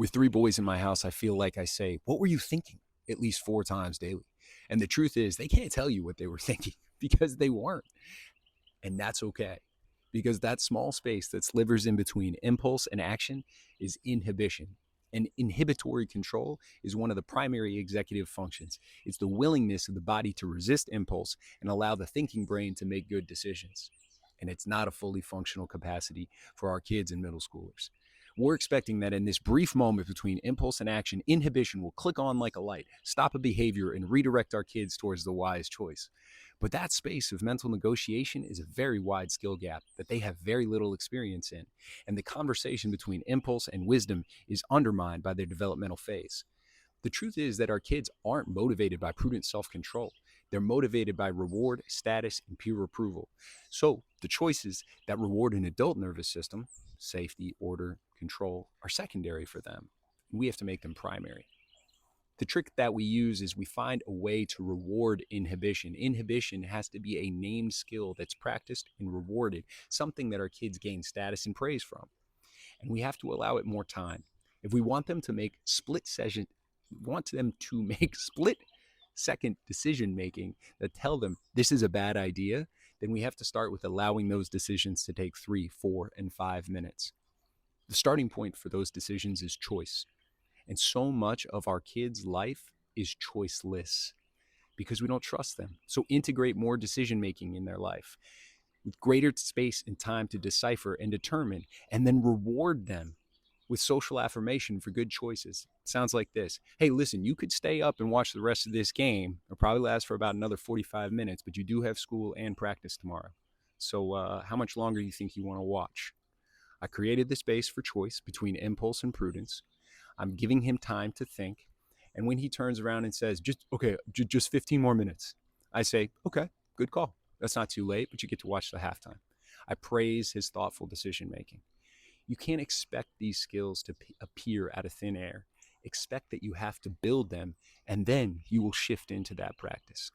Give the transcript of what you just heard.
With 3 boys in my house, I feel like I say, "What were you thinking?" at least 4 times daily. And the truth is, they can't tell you what they were thinking because they weren't. And that's okay. Because that small space that slivers in between impulse and action is inhibition. And inhibitory control is one of the primary executive functions. It's the willingness of the body to resist impulse and allow the thinking brain to make good decisions. And it's not a fully functional capacity for our kids and middle schoolers. We're expecting that in this brief moment between impulse and action, inhibition will click on like a light, stop a behavior, and redirect our kids towards the wise choice. But that space of mental negotiation is a very wide skill gap that they have very little experience in. And the conversation between impulse and wisdom is undermined by their developmental phase. The truth is that our kids aren't motivated by prudent self control. They're motivated by reward, status, and peer approval. So the choices that reward an adult nervous system, safety, order, control, are secondary for them. We have to make them primary. The trick that we use is we find a way to reward inhibition. Inhibition has to be a named skill that's practiced and rewarded, something that our kids gain status and praise from. And we have to allow it more time. If we want them to make split second decision making that tell them this is a bad idea, then we have to start with allowing those decisions to take 3, 4, and 5 minutes. The starting point for those decisions is choice. And so much of our kids' life is choiceless because we don't trust them. So integrate more decision making in their life with greater space and time to decipher and determine, and then reward them with social affirmation for good choices. It sounds like this. Hey, listen, you could stay up and watch the rest of this game. It'll probably last for about another 45 minutes, but you do have school and practice tomorrow. So how much longer do you think you want to watch? I created the space for choice between impulse and prudence. I'm giving him time to think. And when he turns around and says, just 15 more minutes, I say, okay, good call. That's not too late, but you get to watch the halftime. I praise his thoughtful decision making. You can't expect these skills to appear out of thin air. Expect that you have to build them, and then you will shift into that practice.